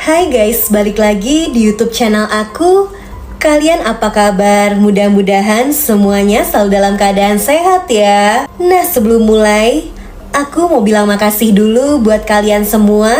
Hai guys, balik lagi di YouTube channel aku. Kalian apa kabar? Mudah-mudahan semuanya selalu dalam keadaan sehat ya. Nah, sebelum mulai, aku mau bilang makasih dulu buat kalian semua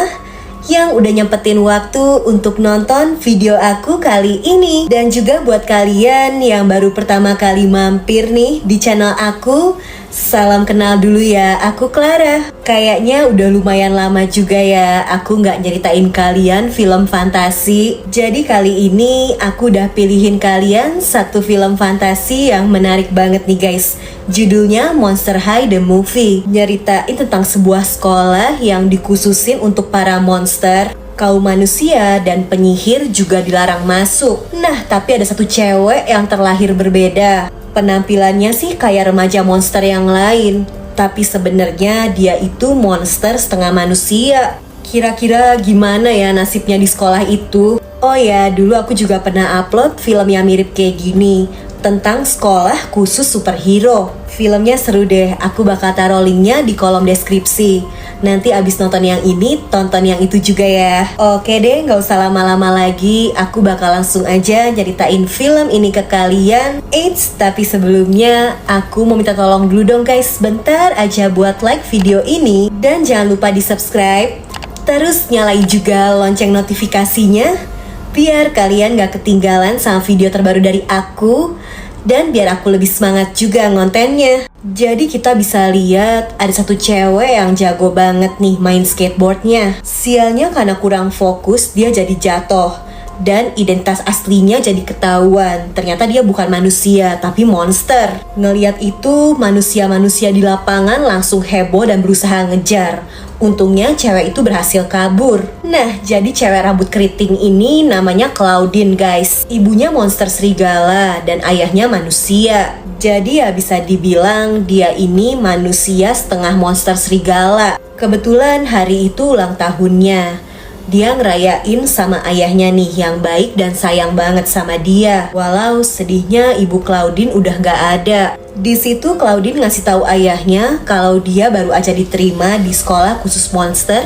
yang udah nyempetin waktu untuk nonton video aku kali ini. Dan juga buat kalian yang baru pertama kali mampir nih di channel aku, salam kenal dulu ya, aku Clara. Kayaknya udah lumayan lama juga ya aku nggak nyeritain kalian film fantasi. Jadi kali ini aku udah pilihin kalian satu film fantasi yang menarik banget nih guys. Judulnya Monster High The Movie. Nyeritain tentang sebuah sekolah yang dikhususin untuk para monster. Kaum manusia dan penyihir juga dilarang masuk. Nah, tapi ada satu cewek yang terlahir berbeda. Penampilannya sih kayak remaja monster yang lain, tapi sebenarnya dia itu monster setengah manusia. Kira-kira gimana ya nasibnya di sekolah itu? Oh ya, dulu aku juga pernah upload film yang mirip kayak gini, tentang sekolah khusus superhero. Filmnya seru deh, aku bakal taruh linknya di kolom deskripsi. Nanti abis nonton yang ini, tonton yang itu juga ya. Oke deh, gak usah lama-lama lagi, aku bakal langsung aja nyeritain film ini ke kalian. Eits, tapi sebelumnya aku mau minta tolong dulu dong guys, bentar aja buat like video ini. Dan jangan lupa di subscribe, terus nyalain juga lonceng notifikasinya, biar kalian gak ketinggalan sama video terbaru dari aku. Dan biar aku lebih semangat juga ngontennya. Jadi kita bisa lihat ada satu cewek yang jago banget nih main skateboardnya. Sialnya karena kurang fokus dia jadi jatuh. Dan identitas aslinya jadi ketahuan. Ternyata dia bukan manusia tapi monster. Ngeliat itu manusia-manusia di lapangan langsung heboh dan berusaha ngejar. Untungnya cewek itu berhasil kabur. Nah, jadi cewek rambut keriting ini namanya Claudine guys. Ibunya monster serigala dan ayahnya manusia. Jadi ya bisa dibilang dia ini manusia setengah monster serigala. Kebetulan hari itu ulang tahunnya. Dia ngerayain sama ayahnya nih yang baik dan sayang banget sama dia. Walau sedihnya ibu Claudine udah gak ada. Di situ Claudine ngasih tahu ayahnya kalau dia baru aja diterima di sekolah khusus monster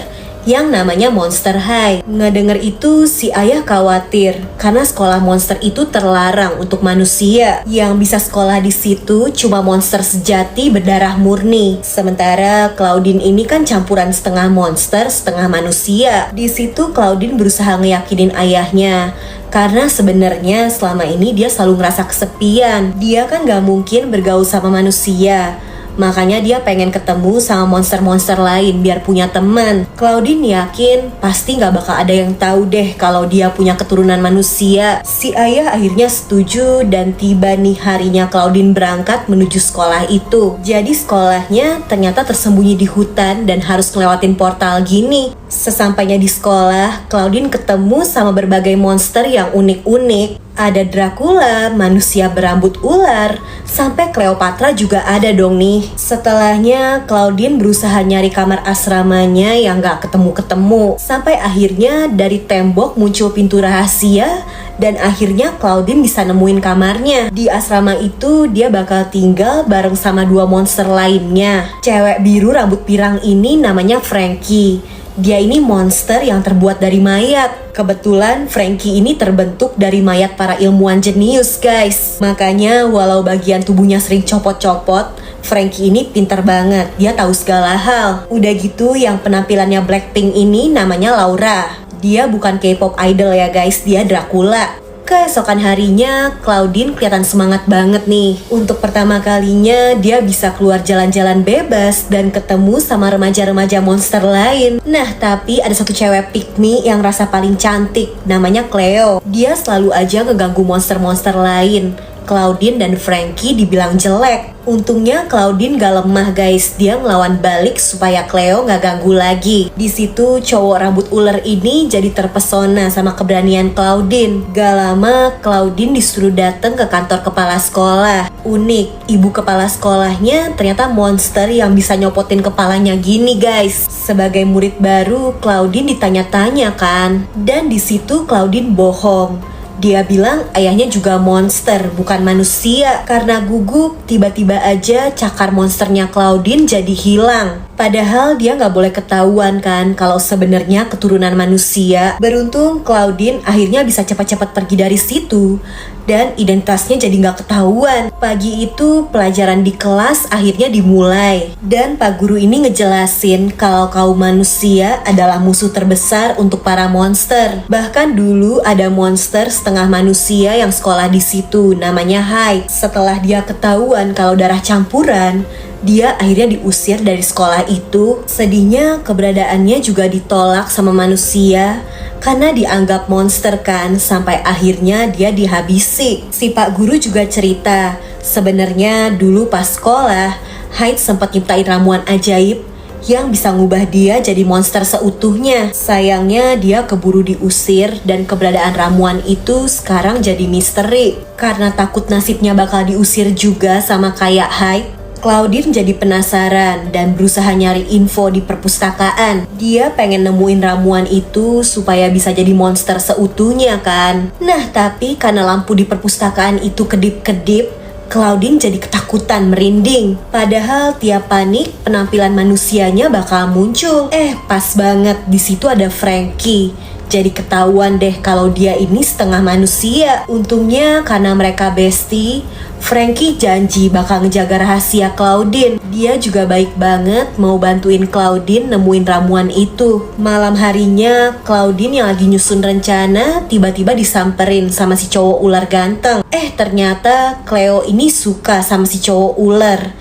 yang namanya Monster High. Ngedenger itu si ayah khawatir karena sekolah monster itu terlarang untuk manusia. Yang bisa sekolah di situ cuma monster sejati berdarah murni. Sementara Claudine ini kan campuran setengah monster, setengah manusia. Di situ Claudine berusaha ngeyakinin ayahnya. Karena sebenarnya selama ini dia selalu ngerasa kesepian. Dia kan gak mungkin bergaul sama manusia. Makanya dia pengen ketemu sama monster-monster lain biar punya teman. Claudine yakin pasti gak bakal ada yang tahu deh kalau dia punya keturunan manusia. Si ayah akhirnya setuju dan tiba nih harinya Claudine berangkat menuju sekolah itu. Jadi sekolahnya ternyata tersembunyi di hutan dan harus ngelewatin portal gini. Sesampainya di sekolah, Claudine ketemu sama berbagai monster yang unik-unik. Ada Dracula, manusia berambut ular, sampai Cleopatra juga ada dong nih. Setelahnya, Claudine berusaha nyari kamar asramanya yang gak ketemu-ketemu. Sampai akhirnya dari tembok muncul pintu rahasia, dan akhirnya Claudine bisa nemuin kamarnya. Di asrama itu, dia bakal tinggal bareng sama dua monster lainnya. Cewek biru rambut pirang ini namanya Frankie. Dia ini monster yang terbuat dari mayat. Kebetulan Frankie ini terbentuk dari mayat para ilmuwan jenius guys. Makanya walau bagian tubuhnya sering copot-copot, Frankie ini pinter banget. Dia tahu segala hal. Udah gitu yang penampilannya Blackpink ini namanya Laura. Dia bukan K-pop idol ya guys, dia Dracula. Keesokan harinya, Claudine kelihatan semangat banget nih. Untuk pertama kalinya, dia bisa keluar jalan-jalan bebas dan ketemu sama remaja-remaja monster lain. Nah, tapi ada satu cewek pick me yang rasa paling cantik, namanya Cleo. Dia selalu aja ngeganggu monster-monster lain. Claudine dan Frankie dibilang jelek. Untungnya Claudine gak lemah guys, dia ngelawan balik supaya Cleo gak ganggu lagi. Di situ cowok rambut ular ini jadi terpesona sama keberanian Claudine. Gak lama Claudine disuruh datang ke kantor kepala sekolah. Unik, ibu kepala sekolahnya ternyata monster yang bisa nyopotin kepalanya gini guys. Sebagai murid baru, Claudine ditanya-tanya kan. Dan di situ Claudine bohong. Dia bilang ayahnya juga monster, bukan manusia. Karena gugup, tiba-tiba aja cakar monsternya Claudine jadi hilang. Padahal dia nggak boleh ketahuan kan kalau sebenarnya keturunan manusia. Beruntung Claudine akhirnya bisa cepat-cepat pergi dari situ dan identitasnya jadi nggak ketahuan. Pagi itu pelajaran di kelas akhirnya dimulai dan Pak Guru ini ngejelasin kalau kaum manusia adalah musuh terbesar untuk para monster. Bahkan dulu ada monster setengah manusia yang sekolah di situ, namanya Hyde. Setelah dia ketahuan kalau darah campuran, dia akhirnya diusir dari sekolah itu. Sedihnya keberadaannya juga ditolak sama manusia karena dianggap monster kan, sampai akhirnya dia dihabisi. Si Pak Guru juga cerita, sebenarnya dulu pas sekolah, Hyde sempat nyiptain ramuan ajaib yang bisa ngubah dia jadi monster seutuhnya. Sayangnya dia keburu diusir dan keberadaan ramuan itu sekarang jadi misteri. Karena takut nasibnya bakal diusir juga sama kayak Hyde, Claudine jadi penasaran dan berusaha nyari info di perpustakaan. Dia pengen nemuin ramuan itu supaya bisa jadi monster seutuhnya kan. Nah tapi karena lampu di perpustakaan itu kedip-kedip, Claudine jadi ketakutan merinding. Padahal tiap panik penampilan manusianya bakal muncul. Pas banget di situ ada Frankie. Jadi ketahuan deh kalau dia ini setengah manusia. Untungnya karena mereka bestie, Frankie janji bakal ngejaga rahasia Claudine. Dia juga baik banget mau bantuin Claudine nemuin ramuan itu. Malam harinya Claudine yang lagi nyusun rencana tiba-tiba disamperin sama si cowok ular ganteng. Ternyata Cleo ini suka sama si cowok ular.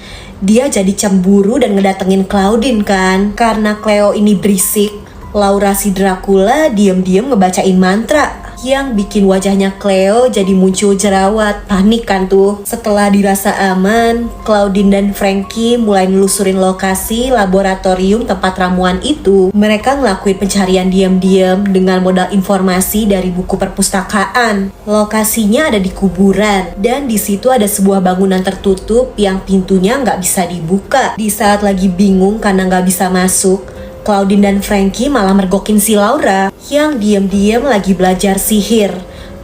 Dia jadi cemburu dan ngedatengin Claudine kan. Karena Cleo ini berisik, Laura si Dracula diam-diam ngebacain mantra yang bikin wajahnya Cleo jadi muncul jerawat. Panik kan tuh. Setelah dirasa aman, Claudine dan Frankie mulai nelusurin lokasi laboratorium tempat ramuan itu. Mereka ngelakuin pencarian diam-diam dengan modal informasi dari buku perpustakaan. Lokasinya ada di kuburan dan di situ ada sebuah bangunan tertutup yang pintunya nggak bisa dibuka. Di saat lagi bingung karena nggak bisa masuk, Claudine dan Frankie malah mergokin si Laura yang diam-diam lagi belajar sihir.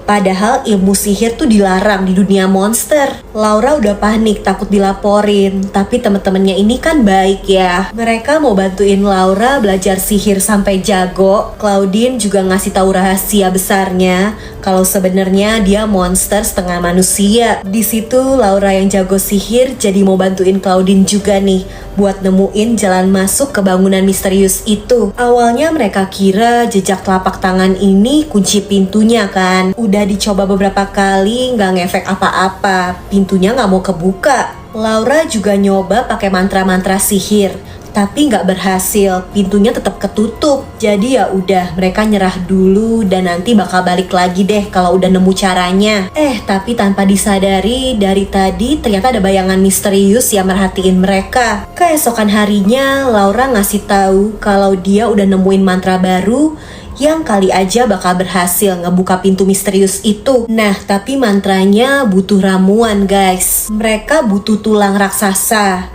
Padahal ilmu sihir tuh dilarang di dunia monster. Laura udah panik takut dilaporin, tapi temen-temennya ini kan baik ya. Mereka mau bantuin Laura belajar sihir sampai jago. Claudine juga ngasih tahu rahasia besarnya kalau sebenarnya dia monster setengah manusia. Di situ Laura yang jago sihir jadi mau bantuin Claudine juga nih buat nemuin jalan masuk ke bangunan misterius itu. Awalnya mereka kira jejak telapak tangan ini kunci pintunya kan. Udah dicoba beberapa kali nggak ngefek apa-apa, pintunya nggak mau kebuka. Laura juga nyoba pakai mantra-mantra sihir, tapi nggak berhasil, pintunya tetap ketutup. Jadi ya udah, mereka nyerah dulu dan nanti bakal balik lagi deh kalau udah nemu caranya. Tapi tanpa disadari dari tadi ternyata ada bayangan misterius yang merhatiin mereka. Keesokan harinya Laura ngasih tahu kalau dia udah nemuin mantra baru yang kali aja bakal berhasil ngebuka pintu misterius itu. Nah, tapi mantranya butuh ramuan guys. Mereka butuh tulang raksasa.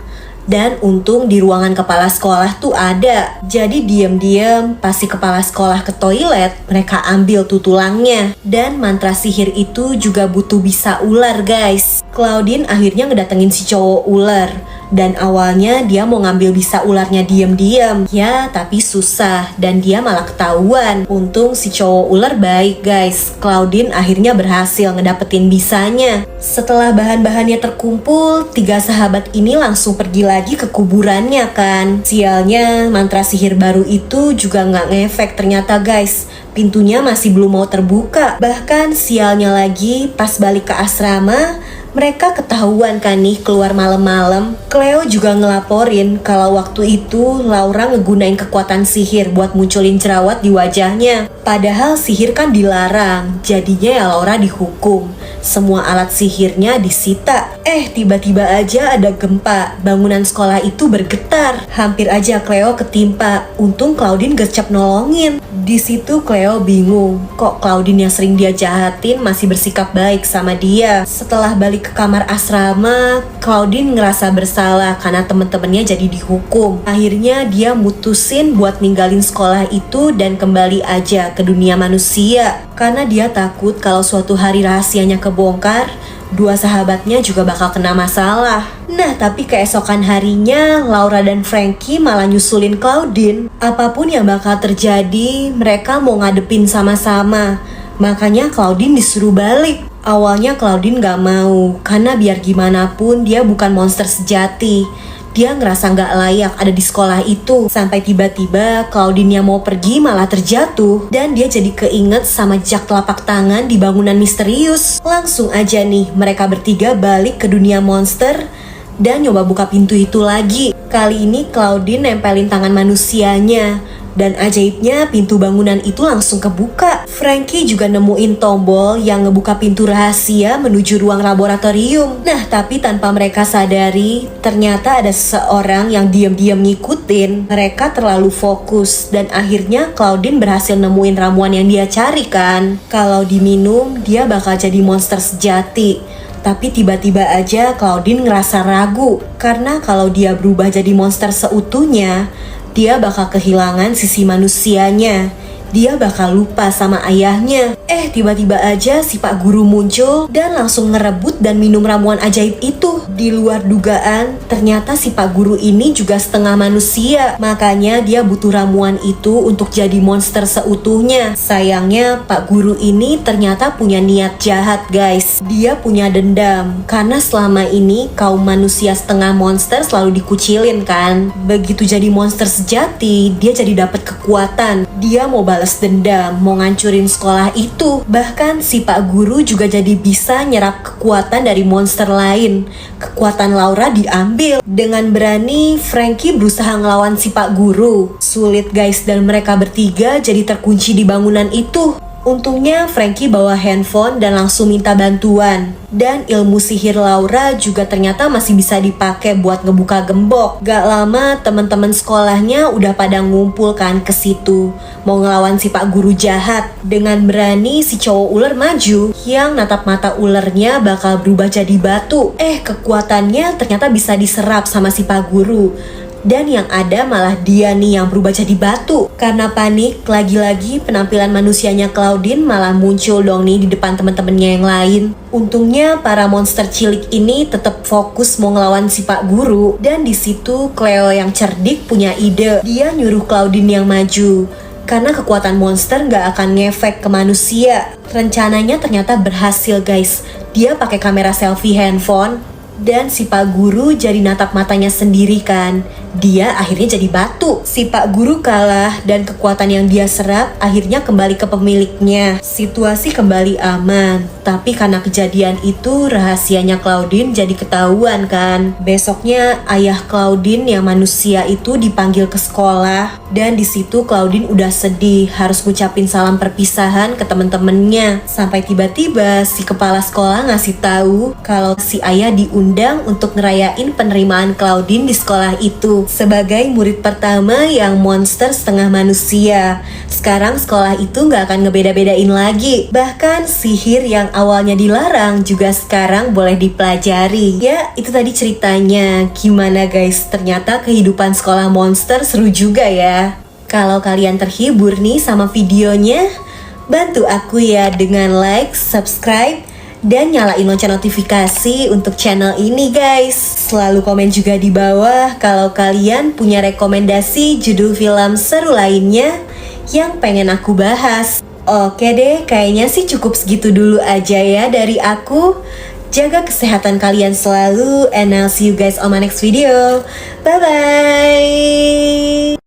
Dan untung di ruangan kepala sekolah tuh ada. Jadi diam-diam pas si kepala sekolah ke toilet, mereka ambil tuh tulangnya. Dan mantra sihir itu juga butuh bisa ular guys. Claudine akhirnya ngedatengin si cowok ular. Dan awalnya dia mau ngambil bisa ularnya diam-diam. Ya tapi susah dan dia malah ketahuan. Untung si cowok ular baik guys. Claudine akhirnya berhasil ngedapetin bisanya. Setelah bahan-bahannya terkumpul, 3 sahabat ini langsung pergi lagi ke kuburannya kan. Sialnya mantra sihir baru itu juga nggak ngefek ternyata guys. Pintunya masih belum mau terbuka. Bahkan sialnya lagi pas balik ke asrama, mereka ketahuan kan nih keluar malam-malam. Cleo juga ngelaporin kalau waktu itu Laura ngegunain kekuatan sihir buat munculin jerawat di wajahnya. Padahal sihir kan dilarang, jadinya ya Laura dihukum. Semua alat sihirnya disita. Tiba-tiba aja ada gempa. Bangunan sekolah itu bergetar. Hampir aja Cleo ketimpa. Untung Claudine gercep nolongin. Di situ Cleo bingung. Kok Claudine yang sering dia jahatin masih bersikap baik sama dia. Setelah balik ke kamar asrama, Claudine ngerasa bersalah karena temen-temennya jadi dihukum. Akhirnya dia mutusin buat ninggalin sekolah itu dan kembali aja ke dunia manusia. Karena dia takut kalau suatu hari rahasianya kebongkar dua sahabatnya juga bakal kena masalah. Nah, tapi keesokan harinya Laura dan Frankie malah nyusulin Claudine. Apapun yang bakal terjadi, mereka mau ngadepin sama-sama. Makanya Claudine disuruh balik. Awalnya Claudine gak mau, karena biar gimana pun dia bukan monster sejati. Dia ngerasa gak layak ada di sekolah itu. Sampai tiba-tiba Claudine yang mau pergi malah terjatuh. Dan dia jadi keinget sama jejak telapak tangan di bangunan misterius. Langsung aja nih mereka bertiga balik ke dunia monster dan nyoba buka pintu itu lagi. Kali ini Claudine nempelin tangan manusianya. Dan ajaibnya pintu bangunan itu langsung kebuka. Frankie juga nemuin tombol yang ngebuka pintu rahasia menuju ruang laboratorium. Nah, tapi tanpa mereka sadari, ternyata ada seseorang yang diam-diam ngikutin. Mereka terlalu fokus dan akhirnya Claudine berhasil nemuin ramuan yang dia cari kan. Kalau diminum, dia bakal jadi monster sejati. Tapi tiba-tiba aja Claudine ngerasa ragu. Karena kalau dia berubah jadi monster seutuhnya, dia bakal kehilangan sisi manusianya. Dia bakal lupa sama ayahnya. Tiba-tiba aja si Pak Guru muncul dan langsung ngerebut dan minum ramuan ajaib itu. Di luar dugaan, ternyata si Pak Guru ini juga setengah manusia. Makanya dia butuh ramuan itu untuk jadi monster seutuhnya. Sayangnya Pak Guru ini ternyata punya niat jahat guys. Dia punya dendam karena selama ini kaum manusia setengah monster selalu dikucilin kan. Begitu jadi monster sejati, dia jadi dapat kekuatan. Dia mau balas dendam, mau ngancurin sekolah itu. Bahkan si Pak Guru juga jadi bisa nyerap kekuatan dari monster lain. Kekuatan Laura diambil. Dengan berani, Frankie berusaha ngelawan si Pak Guru. Sulit guys, dan mereka bertiga jadi terkunci di bangunan itu. Untungnya Frankie bawa handphone dan langsung minta bantuan. Dan ilmu sihir Laura juga ternyata masih bisa dipakai buat ngebuka gembok. Gak lama teman-teman sekolahnya udah pada ngumpul kan ke situ, mau ngelawan si Pak Guru jahat. Dengan berani si cowok ular maju, yang natap mata ularnya bakal berubah jadi batu. Kekuatannya ternyata bisa diserap sama si Pak Guru. Dan yang ada malah dia nih yang berubah jadi batu. Karena panik, lagi-lagi penampilan manusianya Claudine malah muncul dong nih di depan teman-temannya yang lain. Untungnya para monster cilik ini tetap fokus mau ngelawan si Pak Guru. Dan di situ Cleo yang cerdik punya ide. Dia nyuruh Claudine yang maju. Karena kekuatan monster gak akan ngefek ke manusia. Rencananya ternyata berhasil guys. Dia pakai kamera selfie handphone. Dan si Pak Guru jadi natap matanya sendiri kan. Dia akhirnya jadi batu. Si Pak Guru kalah dan kekuatan yang dia serap akhirnya kembali ke pemiliknya. Situasi kembali aman. Tapi karena kejadian itu rahasianya Claudine jadi ketahuan kan. Besoknya ayah Claudine yang manusia itu dipanggil ke sekolah. Dan di situ Claudine udah sedih harus ngucapin salam perpisahan ke temen-temennya. Sampai tiba-tiba si kepala sekolah ngasih tahu kalau si ayah diundang untuk ngerayain penerimaan Claudine di sekolah itu sebagai murid pertama yang monster setengah manusia. Sekarang sekolah itu gak akan ngebeda-bedain lagi. Bahkan sihir yang awalnya dilarang juga sekarang boleh dipelajari. Ya, itu tadi ceritanya. Gimana guys? Ternyata kehidupan sekolah monster seru juga ya. Kalau kalian terhibur nih sama videonya, bantu aku ya dengan like, subscribe, dan nyalain lonceng notifikasi untuk channel ini guys. Selalu komen juga di bawah kalau kalian punya rekomendasi judul film seru lainnya yang pengen aku bahas. Oke deh, kayaknya sih cukup segitu dulu aja ya dari aku. Jaga kesehatan kalian selalu, and I'll see you guys on my next video. Bye bye.